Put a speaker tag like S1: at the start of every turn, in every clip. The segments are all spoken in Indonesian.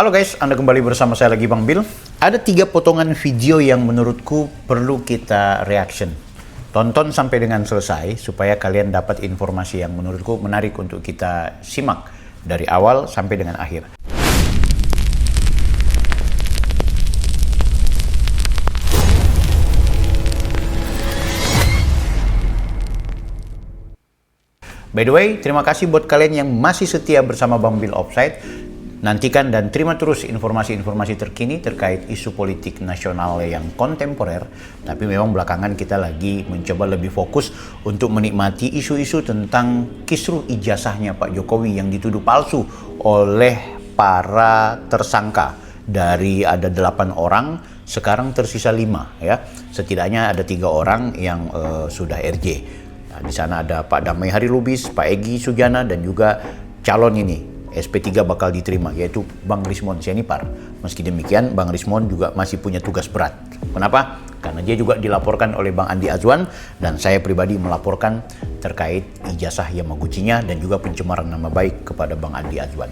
S1: Halo guys, Anda kembali bersama saya lagi Bang Bil. Ada 3 potongan video yang menurutku perlu kita reaction. Tonton sampai dengan selesai supaya kalian dapat informasi yang menurutku menarik untuk kita simak dari awal sampai dengan akhir. By the way, terima kasih buat kalian yang masih setia bersama Bang Bil Offside. Nantikan dan terima terus informasi-informasi terkini terkait isu politik nasional yang kontemporer. Tapi memang belakangan kita lagi mencoba lebih fokus untuk menikmati isu-isu tentang kisruh ijazahnya Pak Jokowi yang dituduh palsu oleh para tersangka. Dari ada 8 orang, sekarang tersisa 5 ya. Setidaknya ada 3 orang yang sudah RJ. Nah, di sana ada Pak Damai Hari Lubis, Pak Egy Sujana, dan juga calon ini SP3 bakal diterima, yaitu Bang Rismon Sianipar. Meski demikian, Bang Rismon juga masih punya tugas berat. Kenapa? Karena dia juga dilaporkan oleh Bang Andi Azwan, dan saya pribadi melaporkan terkait ijazah Yamaguchinya dan juga pencemaran nama baik kepada Bang Andi Azwan.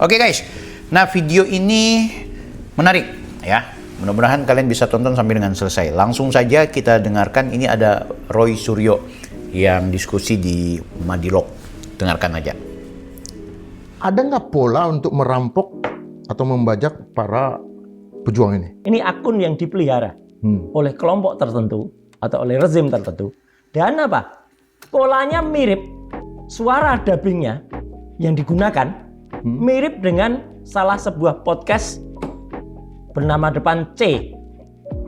S1: Oke guys, nah video ini menarik ya. Mudah-mudahan kalian bisa tonton sampai dengan selesai. Langsung saja kita dengarkan, ini ada Roy Suryo yang diskusi di Madilog. Dengarkan aja.
S2: Ada nggak pola untuk merampok atau membajak para pejuang ini?
S3: Ini akun yang dipelihara oleh kelompok tertentu atau oleh rezim tertentu. Dan apa? Polanya mirip, suara dubbingnya yang digunakan mirip dengan salah sebuah podcast bernama depan C.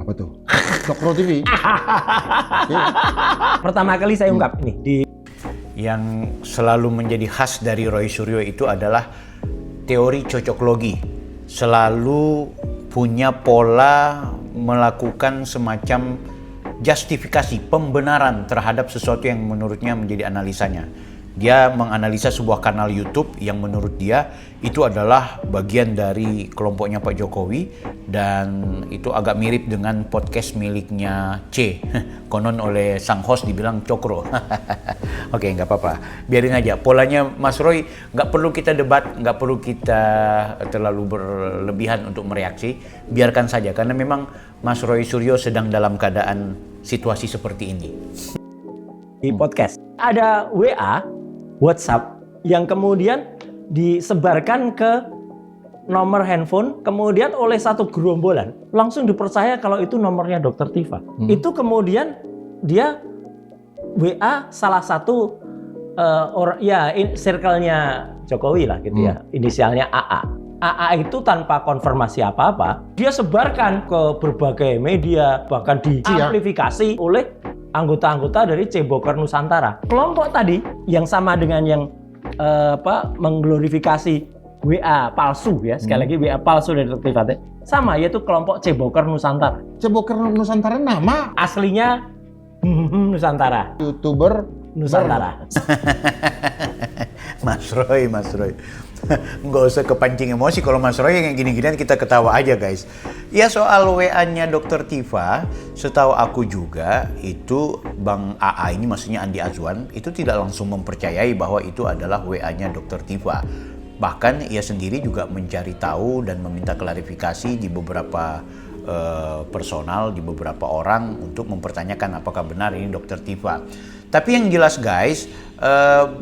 S2: Apa tuh? Dokro TV.
S3: Pertama kali saya ungkap ini di
S1: Yang selalu menjadi khas dari Roy Suryo itu adalah teori cocoklogi. Selalu punya pola melakukan semacam justifikasi, pembenaran terhadap sesuatu yang menurutnya menjadi analisanya. Dia menganalisa sebuah kanal YouTube yang menurut dia itu adalah bagian dari kelompoknya Pak Jokowi, dan itu agak mirip dengan podcast miliknya C. Konon oleh sang host dibilang cokro. Oke, nggak apa-apa. Biarin aja. Polanya Mas Roy nggak perlu kita debat, nggak perlu kita terlalu berlebihan untuk mereaksi. Biarkan saja, karena memang Mas Roy Suryo sedang dalam keadaan situasi seperti ini.
S3: Di podcast ada WA, WhatsApp yang kemudian disebarkan ke nomor handphone, kemudian oleh satu gerombolan langsung dipercaya kalau itu nomornya Dr. Tifa. Itu kemudian dia WA salah satu orang ya circle-nya Jokowi lah gitu ya, inisialnya AA. AA itu tanpa konfirmasi apa-apa, dia sebarkan ke berbagai media, bahkan diamplifikasi oleh anggota-anggota dari Ceboker Nusantara. Kelompok tadi yang sama dengan yang mengglorifikasi WA palsu ya, sekali lagi WA palsu dari Dr. Tifa sama, yaitu kelompok Ceboker Nusantara.
S2: Ceboker Nusantara nama
S3: Aslinya Nusantara.
S2: YouTuber
S3: Nusantara.
S1: Mas Roy. Nggak usah kepancing emosi. Kalau Mas Roy yang gini-ginian kita ketawa aja guys. Ya, soal WA-nya Dr. Tifa, setahu aku juga itu Bang AA ini, maksudnya Andi Azwan, itu tidak langsung mempercayai bahwa itu adalah WA-nya Dr. Tifa. Bahkan ia sendiri juga mencari tahu dan meminta klarifikasi di beberapa personal, di beberapa orang untuk mempertanyakan apakah benar ini Dr. Tifa. Tapi yang jelas guys,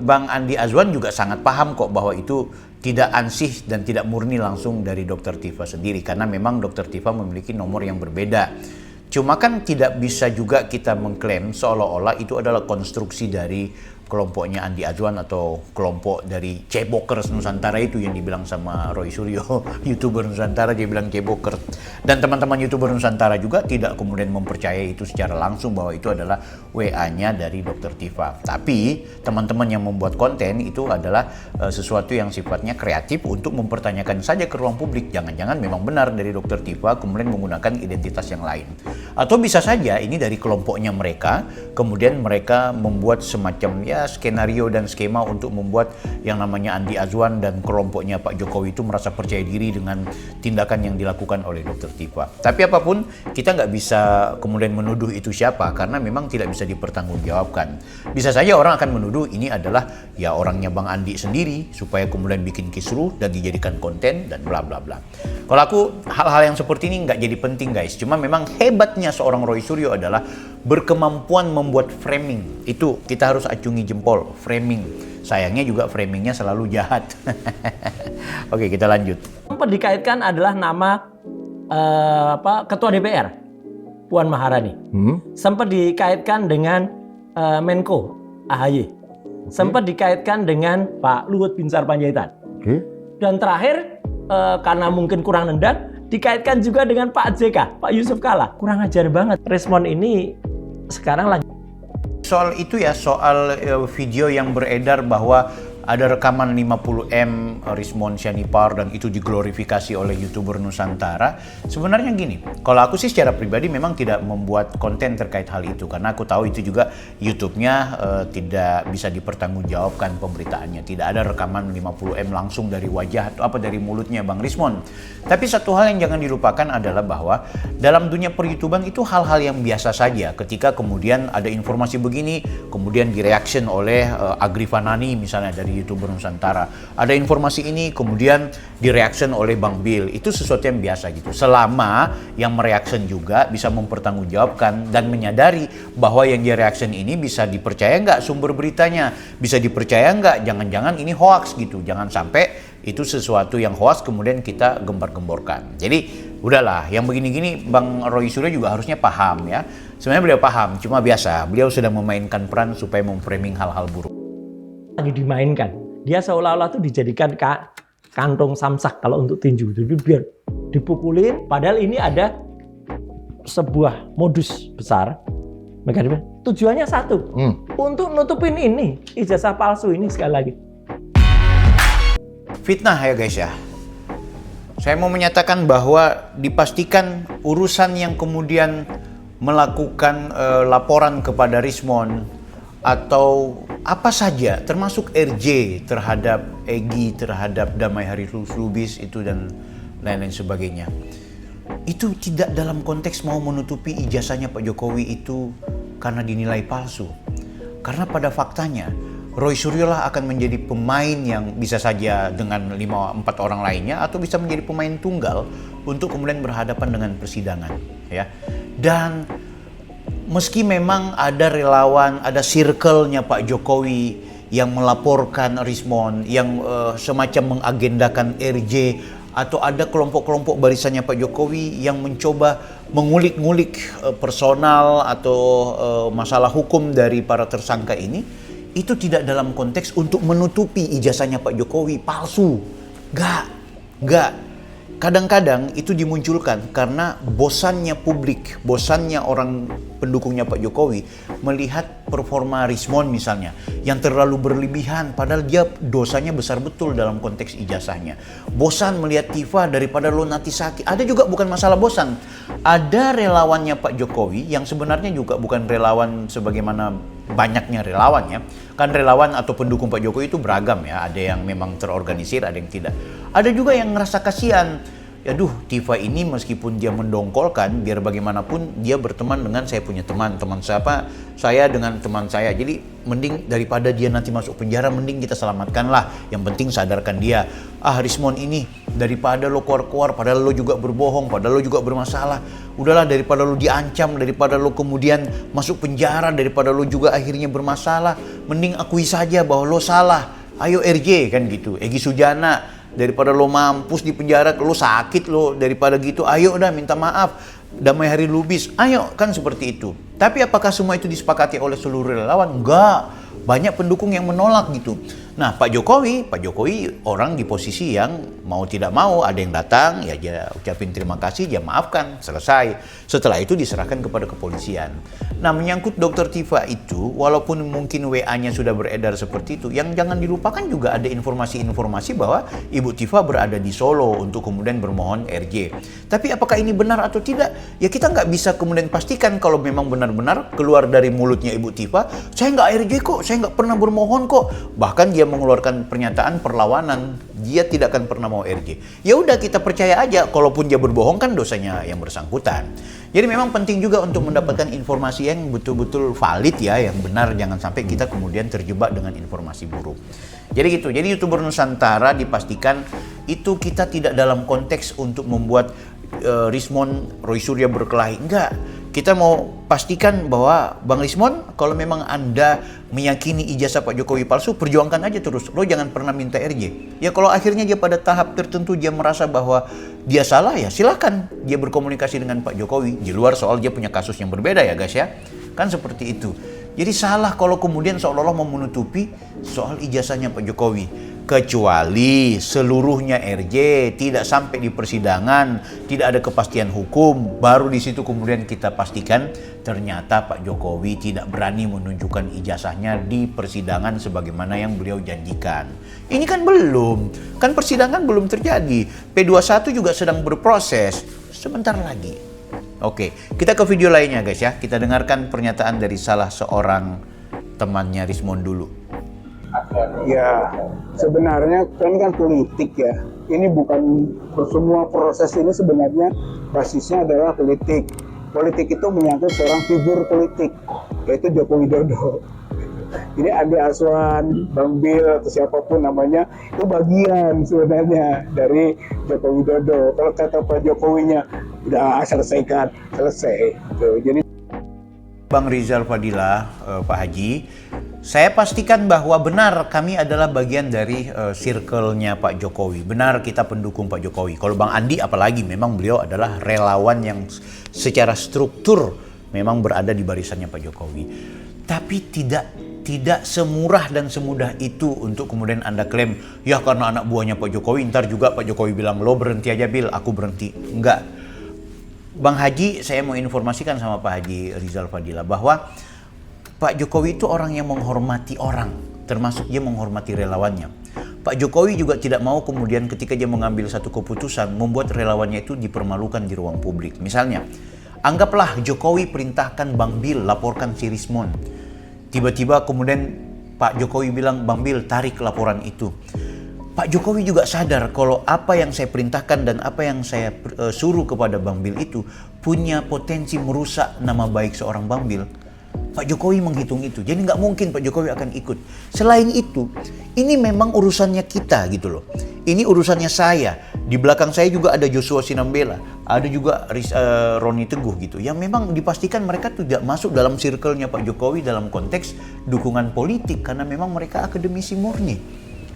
S1: Bang Andi Azwan juga sangat paham kok bahwa itu tidak ansih dan tidak murni langsung dari Dr. Tifa sendiri, karena memang Dr. Tifa memiliki nomor yang berbeda. Cuma kan tidak bisa juga kita mengklaim seolah-olah itu adalah konstruksi dari kelompoknya Andi Azwan atau kelompok dari Cebokers Nusantara itu yang dibilang sama Roy Suryo, YouTuber Nusantara, dia bilang Cebokers. Dan teman-teman YouTuber Nusantara juga tidak kemudian mempercayai itu secara langsung bahwa itu adalah WA-nya dari Dr. Tifa. Tapi teman-teman yang membuat konten itu adalah sesuatu yang sifatnya kreatif untuk mempertanyakan saja ke ruang publik. Jangan-jangan memang benar dari Dr. Tifa kemudian menggunakan identitas yang lain. Atau bisa saja ini dari kelompoknya mereka, kemudian mereka membuat semacam ya skenario dan skema untuk membuat yang namanya Andi Azwan dan kelompoknya Pak Jokowi itu merasa percaya diri dengan tindakan yang dilakukan oleh Dr. Tifa. Tapi apapun, kita nggak bisa kemudian menuduh itu siapa, karena memang tidak bisa dipertanggungjawabkan. Bisa saja orang akan menuduh ini adalah ya orangnya Bang Andi sendiri, supaya kemudian bikin kisruh dan dijadikan konten dan bla bla bla. Kalau aku, hal-hal yang seperti ini nggak jadi penting guys, cuma memang hebatnya seorang Roy Suryo adalah berkemampuan membuat framing. Itu kita harus acungi jempol, framing. Sayangnya juga framingnya selalu jahat. Oke, kita lanjut.
S3: Sempat dikaitkan adalah nama Ketua DPR, Puan Maharani. Sempat dikaitkan dengan Menko AHY. Sempat dikaitkan dengan Pak Luhut Binsar Panjaitan. Dan terakhir, karena mungkin kurang nendang, dikaitkan juga dengan Pak JK, Pak Yusuf Kalla. Kurang ajar banget. Respon ini sekarang lagi.
S1: Soal itu ya, soal video yang beredar bahwa ada rekaman 50M Rismon Sianipar dan itu diglorifikasi oleh YouTuber Nusantara. Sebenarnya gini, kalau aku sih secara pribadi memang tidak membuat konten terkait hal itu, karena aku tahu itu juga YouTube-nya tidak bisa dipertanggungjawabkan pemberitaannya. Tidak ada rekaman 50M langsung dari wajah atau apa dari mulutnya Bang Rismon. Tapi satu hal yang jangan dilupakan adalah bahwa dalam dunia per-YouTuban itu hal-hal yang biasa saja. Ketika kemudian ada informasi begini, kemudian direaction oleh Agri Fanani misalnya dari YouTuber Nusantara. Ada informasi ini kemudian direaction oleh Bang Bill. Itu sesuatu yang biasa gitu. Selama yang mereaction juga bisa mempertanggungjawabkan dan menyadari bahwa yang dia reaction ini bisa dipercaya nggak sumber beritanya, bisa dipercaya nggak, jangan-jangan ini hoax gitu. Jangan sampai itu sesuatu yang hoax kemudian kita gembar-gemborkan. Jadi udahlah, yang begini-gini Bang Roy Suryo juga harusnya paham ya. Sebenarnya beliau paham, cuma biasa beliau sedang memainkan peran supaya memframing hal-hal buruk.
S3: Lagi dimainkan. Dia seolah-olah tuh dijadikan kantong samsak kalau untuk tinju. Jadi biar dipukulin, padahal ini ada sebuah modus besar. Mekanisme tujuannya satu, untuk nutupin ini ijazah palsu ini sekali lagi.
S1: Fitnah ya guys ya. Saya mau menyatakan bahwa dipastikan urusan yang kemudian melakukan laporan kepada Rismon atau apa saja, termasuk RJ terhadap Egy, terhadap Damai Hari Lubis itu dan lain-lain sebagainya. Itu tidak dalam konteks mau menutupi ijazahnya Pak Jokowi itu karena dinilai palsu. Karena pada faktanya Roy Suryo lah akan menjadi pemain yang bisa saja dengan 5-4 orang lainnya atau bisa menjadi pemain tunggal untuk kemudian berhadapan dengan persidangan ya. Dan meski memang ada relawan, ada circle-nya Pak Jokowi yang melaporkan Rismon, yang semacam mengagendakan RJ, atau ada kelompok-kelompok barisannya Pak Jokowi yang mencoba mengulik-ngulik personal atau masalah hukum dari para tersangka ini, itu tidak dalam konteks untuk menutupi ijazahnya Pak Jokowi palsu. Enggak. Kadang-kadang itu dimunculkan karena bosannya publik, bosannya orang pendukungnya Pak Jokowi melihat performa Rismon misalnya yang terlalu berlebihan padahal dia dosanya besar betul dalam konteks ijazahnya. Bosan melihat Tifa daripada lo Natisaki. Ada juga bukan masalah bosan. Ada relawannya Pak Jokowi yang sebenarnya juga bukan relawan sebagaimana banyaknya relawannya. Kan relawan atau pendukung Pak Jokowi itu beragam ya. Ada yang memang terorganisir, ada yang tidak. Ada juga yang ngerasa kasihan. Aduh, Tifa ini meskipun dia mendongkolkan, biar bagaimanapun dia berteman dengan saya punya teman siapa? Saya dengan teman saya. Jadi mending daripada dia nanti masuk penjara, mending kita selamatkan lah. Yang penting sadarkan dia. Rismon ini daripada lo keluar-keluar, padahal lo juga berbohong, padahal lo juga bermasalah. Udahlah, daripada lo diancam, daripada lo kemudian masuk penjara, daripada lo juga akhirnya bermasalah, mending akui saja bahwa lo salah. Ayo RJ kan gitu, Egy Sujana. Daripada lo mampus di penjara, lo sakit lo, daripada gitu, ayo udah minta maaf, Damai Hari Lubis, ayo, kan seperti itu. Tapi apakah semua itu disepakati oleh seluruh relawan? Enggak, banyak pendukung yang menolak gitu. Nah, Pak Jokowi orang di posisi yang mau tidak mau ada yang datang, ya dia ucapin terima kasih, dia maafkan, selesai. Setelah itu diserahkan kepada kepolisian. Nah, menyangkut Dr. Tifa itu, walaupun mungkin WA-nya sudah beredar seperti itu, yang jangan dilupakan juga ada informasi-informasi bahwa Ibu Tifa berada di Solo untuk kemudian bermohon RJ. Tapi apakah ini benar atau tidak? Ya kita nggak bisa kemudian pastikan kalau memang benar-benar keluar dari mulutnya Ibu Tifa, saya nggak RJ kok, saya nggak pernah bermohon kok. Bahkan dia mengeluarkan pernyataan perlawanan, dia tidak akan pernah mau RJ. Ya udah kita percaya aja, kalaupun dia berbohong kan dosanya yang bersangkutan. Jadi memang penting juga untuk mendapatkan informasi yang betul-betul valid ya, yang benar, jangan sampai kita kemudian terjebak dengan informasi buruk. Jadi gitu, jadi YouTuber Nusantara dipastikan itu kita tidak dalam konteks untuk membuat Rismon Roy Surya berkelahi, enggak. Kita mau pastikan bahwa Bang Rismon, kalau memang Anda meyakini ijazah Pak Jokowi palsu, perjuangkan aja terus. Lo jangan pernah minta RJ. Ya kalau akhirnya dia pada tahap tertentu dia merasa bahwa dia salah, ya silakan dia berkomunikasi dengan Pak Jokowi. Di luar soal dia punya kasus yang berbeda ya guys ya. Kan seperti itu. Jadi salah kalau kemudian seolah-olah mau menutupi soal ijazahnya Pak Jokowi. Kecuali seluruhnya RJ, tidak sampai di persidangan, tidak ada kepastian hukum, baru di situ kemudian kita pastikan ternyata Pak Jokowi tidak berani menunjukkan ijazahnya di persidangan sebagaimana yang beliau janjikan. Ini kan belum, kan persidangan belum terjadi, P21 juga sedang berproses, sebentar lagi. Oke, kita ke video lainnya guys ya, kita dengarkan pernyataan dari salah seorang temannya Rismon dulu.
S4: Ya, sebenarnya kan politik ya. Ini bukan, semua proses ini sebenarnya basisnya adalah politik. Politik itu menyangkut seorang figur politik, yaitu Joko Widodo. Ini Andi Aswan, Bang Bil, atau siapapun namanya, itu bagian sebenarnya dari Joko Widodo. Kalau kata Pak Jokowinya, udah selesai. Gitu. Jadi
S1: Bang Rizal Fadila, Pak Haji, saya pastikan bahwa benar kami adalah bagian dari circle-nya Pak Jokowi. Benar kita pendukung Pak Jokowi. Kalau Bang Andi apalagi, memang beliau adalah relawan yang secara struktur memang berada di barisannya Pak Jokowi. Tapi tidak semurah dan semudah itu untuk kemudian Anda klaim, ya karena anak buahnya Pak Jokowi, ntar juga Pak Jokowi bilang, lo berhenti aja Bil, aku berhenti. Enggak. Bang Haji, saya mau informasikan sama Pak Haji Rizal Fadila bahwa Pak Jokowi itu orang yang menghormati orang, termasuk dia menghormati relawannya. Pak Jokowi juga tidak mau kemudian ketika dia mengambil satu keputusan membuat relawannya itu dipermalukan di ruang publik. Misalnya, anggaplah Jokowi perintahkan Bang Bil laporkan si Rismon. Tiba-tiba kemudian Pak Jokowi bilang, Bang Bil tarik laporan itu. Pak Jokowi juga sadar kalau apa yang saya perintahkan dan apa yang saya suruh kepada Bang Bil itu punya potensi merusak nama baik seorang Bang Bil. Pak Jokowi menghitung itu, jadi nggak mungkin Pak Jokowi akan ikut. Selain itu, ini memang urusannya kita gitu loh. Ini urusannya saya. Di belakang saya juga ada Joshua Sinambela, ada juga Roni Teguh gitu. Yang memang dipastikan mereka tidak masuk dalam circle-nya Pak Jokowi dalam konteks dukungan politik karena memang mereka akademisi murni.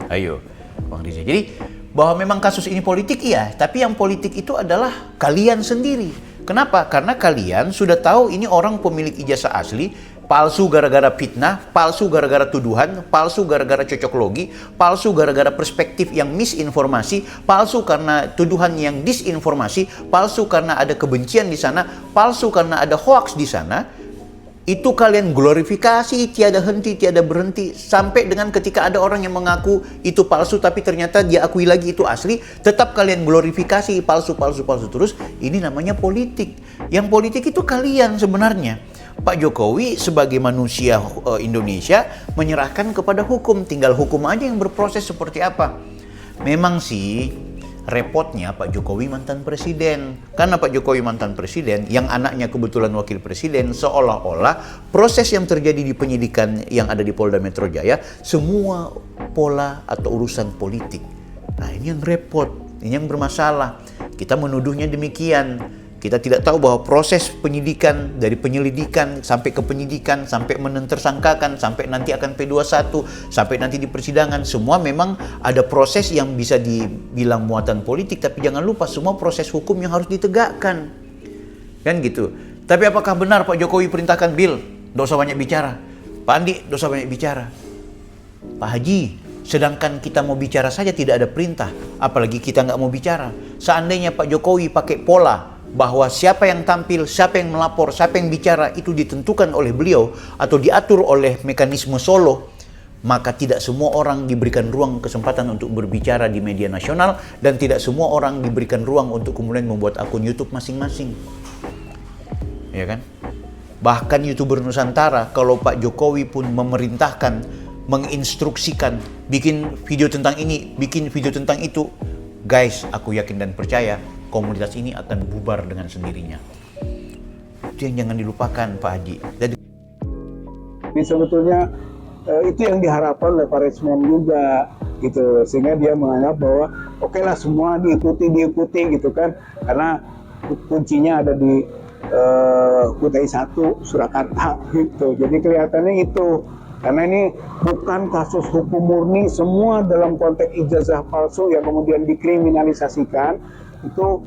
S1: Ayo, Bang Riza. Jadi bahwa memang kasus ini politik iya, tapi yang politik itu adalah kalian sendiri. Kenapa? Karena kalian sudah tahu ini orang pemilik ijazah asli, palsu gara-gara fitnah, palsu gara-gara tuduhan, palsu gara-gara cocok logi, palsu gara-gara perspektif yang misinformasi, palsu karena tuduhan yang disinformasi, palsu karena ada kebencian di sana, palsu karena ada hoax di sana. Itu kalian glorifikasi tiada henti, tiada berhenti. Sampai dengan ketika ada orang yang mengaku itu palsu tapi ternyata dia akui lagi itu asli, tetap kalian glorifikasi palsu terus. Ini namanya politik. Yang politik itu kalian sebenarnya. Pak Jokowi sebagai manusia Indonesia menyerahkan kepada hukum. Tinggal hukum aja yang berproses seperti apa. Memang sih repotnya Pak Jokowi mantan presiden. Karena Pak Jokowi mantan presiden, yang anaknya kebetulan wakil presiden, seolah-olah proses yang terjadi di penyidikan yang ada di Polda Metro Jaya, semua pola atau urusan politik. Nah ini yang repot, ini yang bermasalah. Kita menuduhnya demikian. Kita tidak tahu bahwa proses penyidikan, dari penyelidikan sampai ke penyidikan, sampai menentersangkakan, sampai nanti akan P21, sampai nanti di persidangan, semua memang ada proses yang bisa dibilang muatan politik, tapi jangan lupa semua proses hukum yang harus ditegakkan. Kan gitu. Tapi apakah benar Pak Jokowi perintahkan Bil, dosa banyak bicara. Pak Andi, dosa banyak bicara. Pak Haji, Sedangkan kita mau bicara saja tidak ada perintah, apalagi kita nggak mau bicara. Seandainya Pak Jokowi pakai pola bahwa siapa yang tampil, siapa yang melapor, siapa yang bicara itu ditentukan oleh beliau atau diatur oleh mekanisme Solo, maka tidak semua orang diberikan ruang kesempatan untuk berbicara di media nasional dan tidak semua orang diberikan ruang untuk kemudian membuat akun YouTube masing-masing. Ya kan? Bahkan YouTuber Nusantara, kalau Pak Jokowi pun memerintahkan, menginstruksikan, bikin video tentang ini, bikin video tentang itu, guys, aku yakin dan percaya komunitas ini akan bubar dengan sendirinya. Itu yang jangan dilupakan, Pak Haji. Dan
S4: Ini sebetulnya itu yang diharapkan oleh Pak Rismon juga gitu, sehingga dia menganggap bahwa oke lah semua diikuti gitu kan, karena kuncinya ada di Kutai 1 Surakarta gitu. Jadi kelihatannya itu, karena ini bukan kasus hukum murni, semua dalam konteks ijazah palsu yang kemudian dikriminalisasikan itu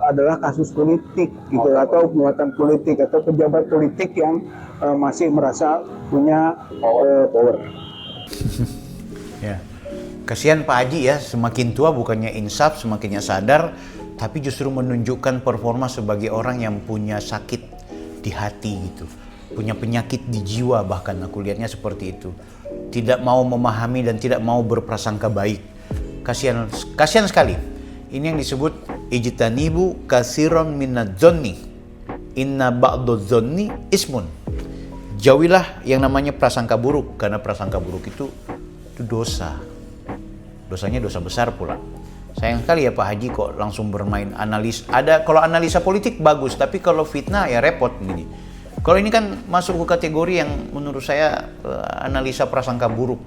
S4: adalah kasus politik gitu, atau muatan politik atau pejabat politik yang masih merasa punya power.
S1: ya, kasihan Pak Haji ya, semakin tua bukannya insaf, semakinnya sadar, tapi justru menunjukkan performa sebagai orang yang punya sakit di hati gitu, punya penyakit di jiwa, bahkan aku lihatnya seperti itu. Tidak mau memahami dan tidak mau berprasangka baik. Kasihan sekali. Ini yang disebut ijtanibu katsiran minadz-dzanni inna ba'dadz-dzanni ismun. Jauhilah yang namanya prasangka buruk, karena prasangka buruk itu dosa. Dosanya dosa besar pula. Sayang sekali ya Pak Haji kok langsung bermain analis. Kalau analisa politik bagus, tapi kalau fitnah ya repot gini. Kalau ini kan masuk ke kategori yang menurut saya analisa prasangka buruk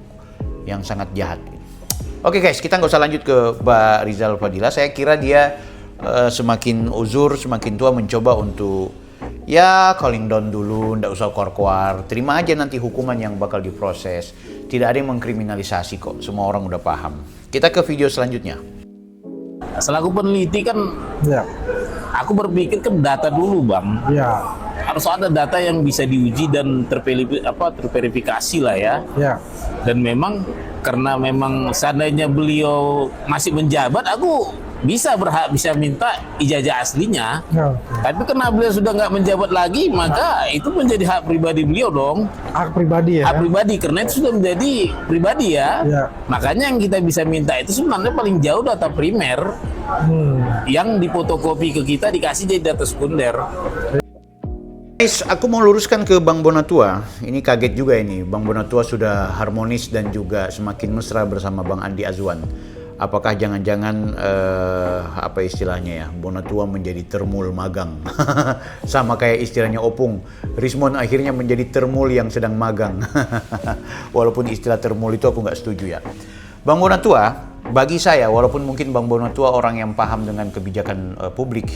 S1: yang sangat jahat. Oke guys, kita nggak usah lanjut ke Pak Rizal Fadila. Saya kira dia semakin uzur, semakin tua mencoba untuk ya calling down dulu, nggak usah keluar-keluar. Terima aja nanti hukuman yang bakal diproses. Tidak ada yang mengkriminalisasi kok, semua orang udah paham. Kita ke video selanjutnya.
S5: Selaku peneliti kan,
S6: Ya,
S5: aku berpikir kan data dulu bang.
S6: ya,
S5: Harus ada data yang bisa diuji dan terverifikasi lah ya.
S6: ya,
S5: Dan memang karena memang seandainya beliau masih menjabat, aku bisa minta ijazah aslinya.
S6: ya.
S5: Tapi karena beliau sudah nggak menjabat lagi, maka itu menjadi hak pribadi beliau dong.
S6: Hak pribadi ya.
S5: Hak pribadi, karena itu sudah menjadi pribadi ya.
S6: Ya.
S5: Makanya yang kita bisa minta itu sebenarnya paling jauh data primer yang difotokopi ke kita dikasih jadi data sekunder.
S1: Guys, aku mau luruskan ke Bang Bonatua. Ini kaget juga ini. Bang Bonatua sudah harmonis dan juga semakin mesra bersama Bang Andi Azwan. Apakah jangan-jangan apa istilahnya ya, Bonatua menjadi termul magang? Sama kayak istilahnya Opung, Rismon akhirnya menjadi termul yang sedang magang. Walaupun istilah termul itu aku nggak setuju ya. Bang Bonatua, bagi saya, walaupun mungkin Bang Bonatua orang yang paham dengan kebijakan publik,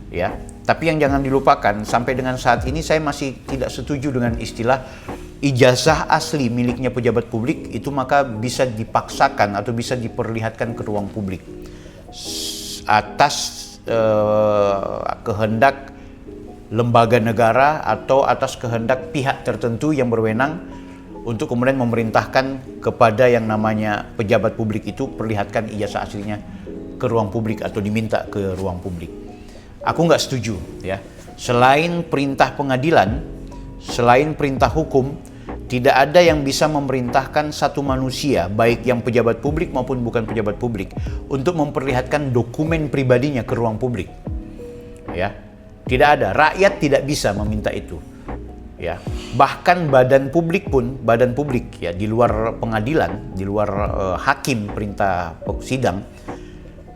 S1: ya, tapi yang jangan dilupakan, sampai dengan saat ini saya masih tidak setuju dengan istilah ijazah asli miliknya pejabat publik itu maka bisa dipaksakan atau bisa diperlihatkan ke ruang publik atas kehendak lembaga negara atau atas kehendak pihak tertentu yang berwenang untuk kemudian memerintahkan kepada yang namanya pejabat publik itu perlihatkan ijazah aslinya ke ruang publik atau diminta ke ruang publik. Aku nggak setuju ya. Selain perintah pengadilan, selain perintah hukum, tidak ada yang bisa memerintahkan satu manusia, baik yang pejabat publik maupun bukan pejabat publik, untuk memperlihatkan dokumen pribadinya ke ruang publik. Ya, tidak ada. Rakyat tidak bisa meminta itu. Ya, bahkan badan publik ya di luar pengadilan, di luar hakim perintah sidang,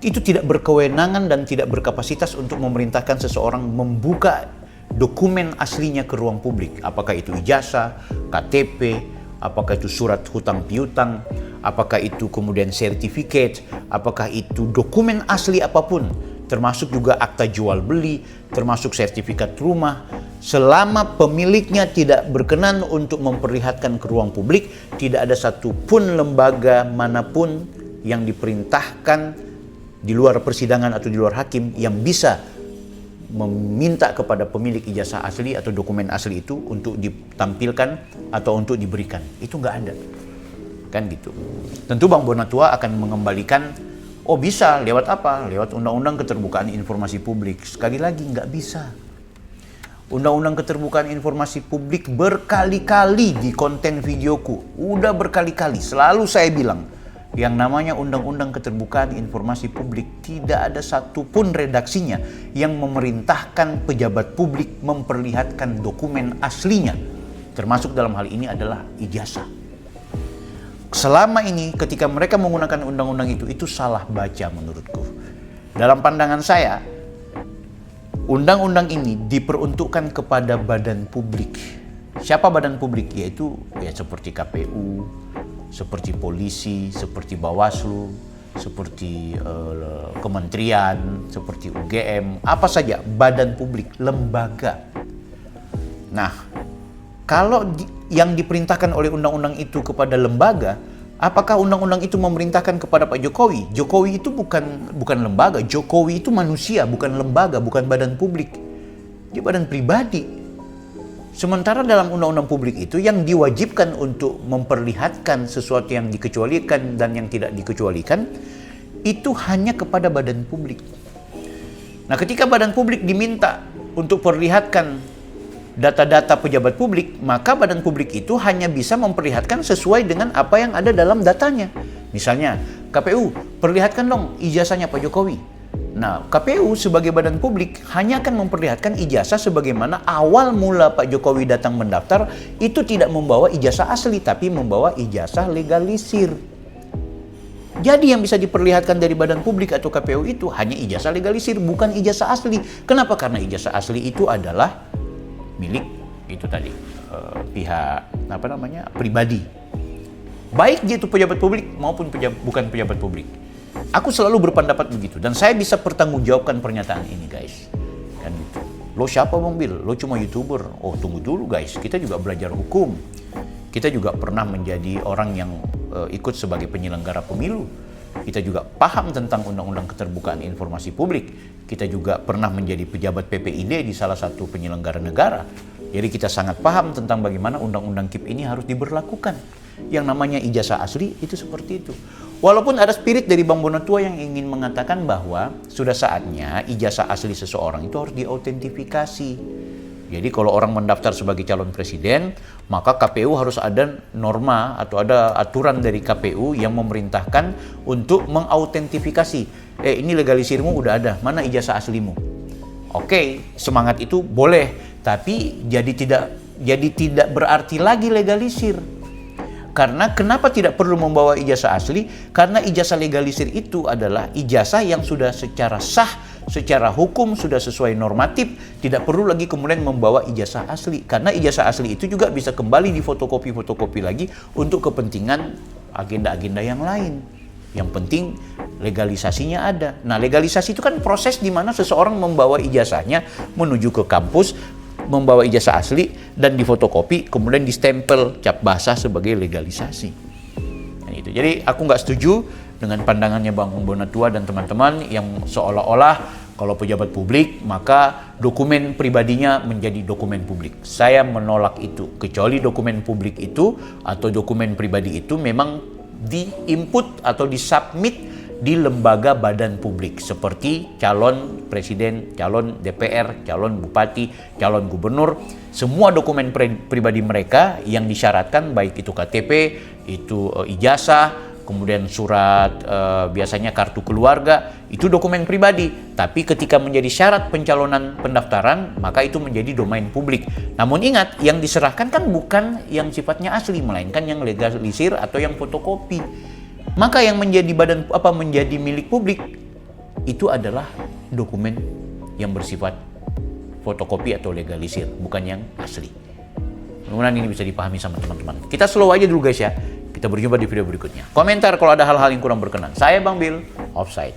S1: itu tidak berkewenangan dan tidak berkapasitas untuk memerintahkan seseorang membuka dokumen aslinya ke ruang publik. Apakah itu ijazah, KTP, apakah itu surat hutang piutang, apakah itu kemudian sertifikat, apakah itu dokumen asli apapun, termasuk juga akta jual beli, termasuk sertifikat rumah. Selama pemiliknya tidak berkenan untuk memperlihatkan ke ruang publik, tidak ada satupun lembaga manapun yang diperintahkan di luar persidangan atau di luar hakim yang bisa meminta kepada pemilik ijazah asli atau dokumen asli itu untuk ditampilkan atau untuk diberikan. Itu nggak ada. kan gitu. Tentu Bang Bonatua akan mengembalikan, oh bisa lewat apa? Lewat Undang-Undang Keterbukaan Informasi Publik. Sekali lagi nggak bisa. Undang-Undang Keterbukaan Informasi Publik berkali-kali di konten videoku, udah berkali-kali selalu saya bilang, yang namanya Undang-Undang Keterbukaan Informasi Publik tidak ada satupun redaksinya yang memerintahkan pejabat publik memperlihatkan dokumen aslinya, termasuk dalam hal ini adalah ijazah. Selama ini ketika mereka menggunakan undang-undang itu salah baca menurutku. Dalam pandangan saya, undang-undang ini diperuntukkan kepada badan publik. Siapa badan publik? Yaitu ya seperti KPU, seperti polisi, seperti Bawaslu, seperti kementerian, seperti UGM, apa saja badan publik, lembaga. Nah, kalau yang diperintahkan oleh undang-undang itu kepada lembaga, apakah undang-undang itu memerintahkan kepada Pak Jokowi? Jokowi itu bukan lembaga, Jokowi itu manusia, bukan lembaga, bukan badan publik. Dia badan pribadi. Sementara dalam undang-undang publik itu yang diwajibkan untuk memperlihatkan sesuatu yang dikecualikan dan yang tidak dikecualikan itu hanya kepada badan publik. Nah, ketika badan publik diminta untuk perlihatkan data-data pejabat publik, maka badan publik itu hanya bisa memperlihatkan sesuai dengan apa yang ada dalam datanya. Misalnya, KPU, perlihatkan dong ijazahnya Pak Jokowi. Nah, KPU sebagai badan publik hanya akan memperlihatkan ijazah sebagaimana awal mula Pak Jokowi datang mendaftar itu tidak membawa ijazah asli, tapi membawa ijazah legalisir. Jadi yang bisa diperlihatkan dari badan publik atau KPU itu hanya ijazah legalisir, bukan ijazah asli. Kenapa? Karena ijazah asli itu adalah milik itu tadi pihak pribadi, baik dia itu pejabat publik maupun bukan pejabat publik. Aku selalu berpendapat begitu dan saya bisa pertanggungjawabkan pernyataan ini, guys. Kan gitu. Lo siapa Bang Bil? Lo cuma YouTuber. Oh, tunggu dulu guys, kita juga belajar hukum. Kita juga pernah menjadi orang yang ikut sebagai penyelenggara pemilu. Kita juga paham tentang Undang-Undang Keterbukaan Informasi Publik. Kita juga pernah menjadi pejabat PPID di salah satu penyelenggara negara. Jadi kita sangat paham tentang bagaimana Undang-Undang KIP ini harus diberlakukan. Yang namanya ijazah asli itu seperti itu. Walaupun ada spirit dari Bang Bonatua yang ingin mengatakan bahwa sudah saatnya ijazah asli seseorang itu harus diautentifikasi. Jadi kalau orang mendaftar sebagai calon presiden, maka KPU harus ada norma atau ada aturan dari KPU yang memerintahkan untuk mengautentifikasi. Ini legalisirmu udah ada, mana ijazah aslimu? Oke, semangat itu boleh, tapi jadi tidak berarti lagi legalisir. Karena kenapa tidak perlu membawa ijazah asli? Karena ijazah legalisir itu adalah ijazah yang sudah secara sah, secara hukum sudah sesuai normatif, tidak perlu lagi kemudian membawa ijazah asli. Karena ijazah asli itu juga bisa kembali difotokopi lagi untuk kepentingan agenda-agenda yang lain. Yang penting legalisasinya ada. Nah, legalisasi itu kan proses di mana seseorang membawa ijazahnya menuju ke kampus, membawa ijazah asli dan difotokopi, kemudian distempel cap basah sebagai legalisasi. Nah, itu. Jadi aku nggak setuju dengan pandangannya Bang Bonatua dan teman-teman yang seolah-olah kalau pejabat publik maka dokumen pribadinya menjadi dokumen publik. Saya menolak itu, kecuali dokumen publik itu atau dokumen pribadi itu memang di-input atau disubmit di lembaga badan publik seperti calon presiden, calon DPR, calon bupati, calon gubernur. Semua dokumen pribadi mereka yang disyaratkan baik itu KTP, itu ijazah, kemudian surat biasanya kartu keluarga, itu dokumen pribadi. Tapi ketika menjadi syarat pencalonan pendaftaran, maka itu menjadi domain publik. Namun ingat, yang diserahkan kan bukan yang sifatnya asli, melainkan yang legalisir atau yang fotokopi. Maka yang menjadi menjadi milik publik itu adalah dokumen yang bersifat fotokopi atau legalisir, bukan yang asli. Mudah-mudahan ini bisa dipahami sama teman-teman. Kita slow aja dulu guys ya. Kita berjumpa di video berikutnya. Komentar kalau ada hal-hal yang kurang berkenan. Saya Bang Bil, Offside.